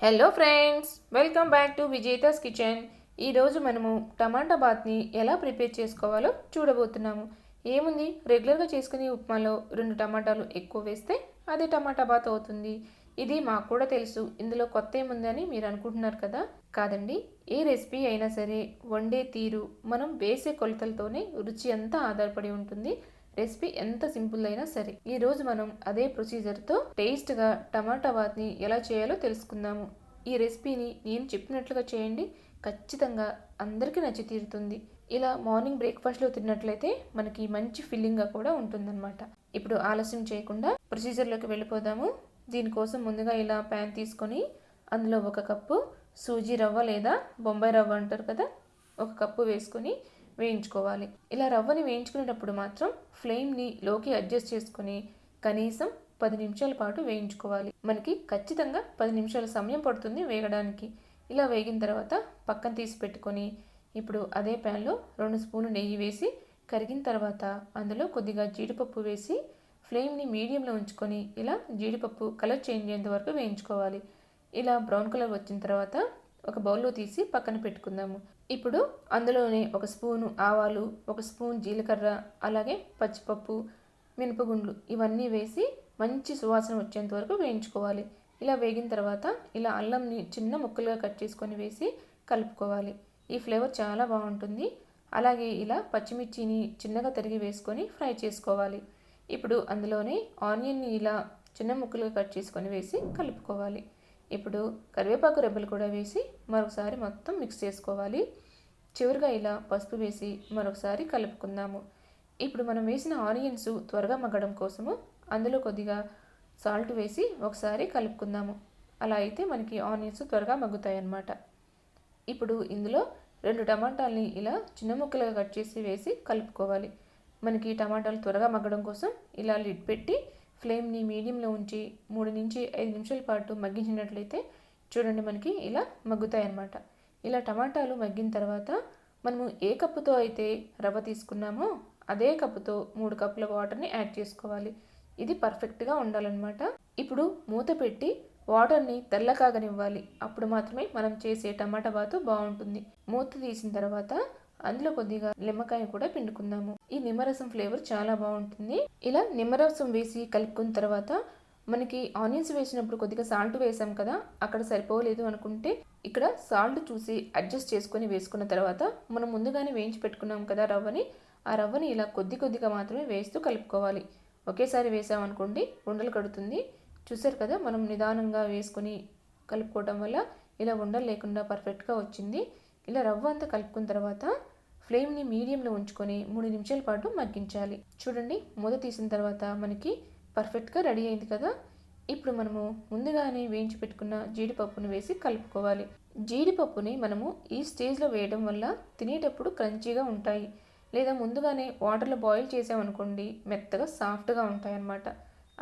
Hello friends, welcome back to Vijetha's kitchen. ఈరోజు మనము టమాటా బాత్ని ఎలా ప్రిపేర్ చేసుకోవాలో చూడబోతున్నాము. ఏముంది, రెగ్యులర్గా చేసుకునే ఉప్మాలో 2 టమాటాలు ఎక్కువ వేస్తే అదే టమాటా బాత్ అవుతుంది. ఇది మాకు కూడా తెలుసు, ఇందులో కొత్త ఏముందని మీరు అనుకుంటున్నారు కదా. కాదండి, ఏ రెసిపీ అయినా సరే వండే తీరు, మనం వేసే కొలతలతోనే రుచి అంతా ఆధారపడి ఉంటుంది. రెసిపీ ఎంత సింపుల్ అయినా సరే. ఈరోజు మనం అదే ప్రొసీజర్తో టేస్ట్గా టమాటా బాత్ని ఎలా చేయాలో తెలుసుకుందాము. ఈ రెసిపీని నేను చెప్పినట్లుగా చేయండి, ఖచ్చితంగా అందరికీ నచ్చి తీరుతుంది. ఇలా మార్నింగ్ బ్రేక్ఫాస్ట్లో తిన్నట్లయితే మనకి మంచి ఫిల్లింగ్గా కూడా ఉంటుందన్నమాట. ఇప్పుడు ఆలస్యం చేయకుండా ప్రొసీజర్లోకి వెళ్ళిపోదాము. దీనికోసం ముందుగా ఇలా ప్యాన్ తీసుకొని అందులో 1 కప్పు సూజీ రవ్వ లేదా బొంబాయి రవ్వ అంటారు కదా, 1 కప్పు వేసుకొని వేయించుకోవాలి. ఇలా రవ్వని వేయించుకునేటప్పుడు మాత్రం ఫ్లేమ్ని లోకి అడ్జస్ట్ చేసుకొని కనీసం 10 నిమిషాల పాటు వేయించుకోవాలి. మనకి ఖచ్చితంగా 10 నిమిషాల సమయం పడుతుంది వేగడానికి. ఇలా వేగిన తర్వాత పక్కన తీసి పెట్టుకొని ఇప్పుడు అదే ప్యాన్లో 2 స్పూన్లు నెయ్యి వేసి కరిగిన తర్వాత అందులో కొద్దిగా జీడిపప్పు వేసి ఫ్లేమ్ని మీడియంలో ఉంచుకొని ఇలా జీడిపప్పు కలర్ చేంజ్ అయ్యేంత వరకు వేయించుకోవాలి. ఇలా బ్రౌన్ కలర్ వచ్చిన తర్వాత ఒక బౌల్లో తీసి పక్కన పెట్టుకుందాము. ఇప్పుడు అందులోనే 1 స్పూను ఆవాలు, 1 స్పూన్ జీలకర్ర, అలాగే పచ్చిపప్పు, మినపగుండ్లు ఇవన్నీ వేసి మంచి సువాసన వచ్చేంత వరకు వేయించుకోవాలి. ఇలా వేగిన తర్వాత ఇలా అల్లంని చిన్న ముక్కలుగా కట్ చేసుకొని వేసి కలుపుకోవాలి. ఈ ఫ్లేవర్ చాలా బాగుంటుంది. అలాగే ఇలా పచ్చిమిర్చిని చిన్నగా తరిగి వేసుకొని ఫ్రై చేసుకోవాలి. ఇప్పుడు అందులోనే ఆనియన్ని ఇలా చిన్న ముక్కలుగా కట్ చేసుకొని వేసి కలుపుకోవాలి. ఇప్పుడు కరివేపాకు రెబ్బలు కూడా వేసి మరొకసారి మొత్తం మిక్స్ చేసుకోవాలి. చివరిగా ఇలా పసుపు వేసి మరొకసారి కలుపుకుందాము. ఇప్పుడు మనం వేసిన ఆనియన్స్ త్వరగా మగ్గడం కోసము అందులో కొద్దిగా సాల్ట్ వేసి ఒకసారి కలుపుకుందాము. అలా అయితే మనకి ఆనియన్స్ త్వరగా మగ్గుతాయి అన్నమాట. ఇప్పుడు ఇందులో 2 టమాటాలని ఇలా చిన్న ముక్కలుగా కట్ చేసి వేసి కలుపుకోవాలి. మనకి టమాటాలు త్వరగా మగ్గడం కోసం ఇలా లిడ్ పెట్టి ఫ్లేమ్ని మీడియంలో ఉంచి 3 నుంచి 5 నిమిషాల పాటు మగ్గించినట్లయితే చూడండి మనకి ఇలా మగ్గుతాయి అన్నమాట. ఇలా టమాటాలు మగ్గిన తర్వాత మనము ఏ కప్పుతో అయితే రవ్వ తీసుకున్నామో అదే కప్పుతో 3 కప్పుల వాటర్ని యాడ్ చేసుకోవాలి. ఇది పర్ఫెక్ట్గా ఉండాలన్నమాట. ఇప్పుడు మూత పెట్టి వాటర్ని తెల్లకాగనివ్వాలి. అప్పుడు మాత్రమే మనం చేసే టమాటా బాతు బాగుంటుంది. మూత తీసిన తర్వాత అందులో కొద్దిగా నిమ్మకాయ కూడా పిండుకుందాము. ఈ నిమ్మరసం ఫ్లేవర్ చాలా బాగుంటుంది. ఇలా నిమ్మరసం వేసి కలుపుకున్న తర్వాత మనకి ఆనియన్స్ వేసినప్పుడు కొద్దిగా సాల్ట్ వేసాం కదా, అక్కడ సరిపోలేదు అనుకుంటే ఇక్కడ సాల్ట్ చూసి అడ్జస్ట్ చేసుకొని వేసుకున్న తర్వాత మనం ముందుగానే వేయించి పెట్టుకున్నాం కదా రవ్వని, ఆ రవ్వని ఇలా కొద్దిగా మాత్రమే వేస్తూ కలుపుకోవాలి. ఒకేసారి వేసామనుకోండి ఉండలు కడుతుంది. చూసారు కదా, మనం నిదానంగా వేసుకొని కలుపుకోవడం వల్ల ఇలా ఉండలు లేకుండా పర్ఫెక్ట్గా వచ్చింది. ఇలా రవ్వ అంతా కలుపుకున్న తర్వాత ఫ్లేమ్ని మీడియంలో ఉంచుకొని 3 నిమిషాల పాటు మగ్గించాలి. చూడండి, మూత తీసిన తర్వాత మనకి పర్ఫెక్ట్గా రెడీ అయింది కదా. ఇప్పుడు మనము ముందుగానే వేయించి పెట్టుకున్న జీడిపప్పును వేసి కలుపుకోవాలి. జీడిపప్పుని మనము ఈ స్టేజ్లో వేయడం వల్ల తినేటప్పుడు క్రంచీగా ఉంటాయి. లేదా ముందుగానే వాటర్లో బాయిల్ చేసామనుకోండి మెత్తగా సాఫ్ట్గా ఉంటాయి అన్నమాట.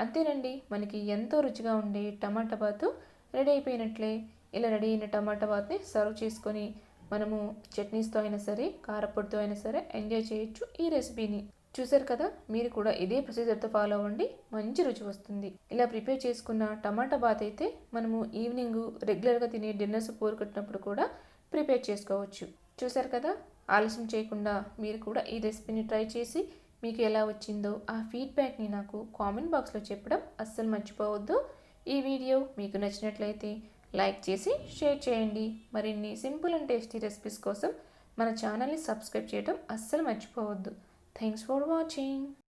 అంతేనండి, మనకి ఎంతో రుచిగా ఉండే టమాటా బాతు రెడీ అయిపోయినట్లే. ఇలా రెడీ అయిన టమాటా బాత్ని సర్వ్ చేసుకొని మనము చట్నీస్తో అయినా సరే కారపొడితో అయినా సరే ఎంజాయ్ చేయొచ్చు ఈ రెసిపీని. చూసారు కదా, మీరు కూడా ఇదే ప్రొసీజర్తో ఫాలో అవ్వండి, మంచి రుచి వస్తుంది. ఇలా ప్రిపేర్ చేసుకున్న టమాటా బాత్ అయితే మనము ఈవినింగ్ రెగ్యులర్గా తినే డిన్నర్స్ కోరుకుంటున్నప్పుడు కూడా ప్రిపేర్ చేసుకోవచ్చు. చూసారు కదా, ఆలస్యం చేయకుండా మీరు కూడా ఈ రెసిపీని ట్రై చేసి మీకు ఎలా వచ్చిందో ఆ ఫీడ్బ్యాక్ని నాకు కామెంట్ బాక్స్లో చెప్పడం అస్సలు మర్చిపోవద్దు. ఈ వీడియో మీకు నచ్చినట్లయితే లైక్ చేసి షేర్ చేయండి. మరిన్ని సింపుల్ అండ్ టేస్టీ రెసిపీస్ కోసం మన ఛానల్ని సబ్స్క్రైబ్ చేయడం అస్సలు మర్చిపోవద్దు. Thanks for watching.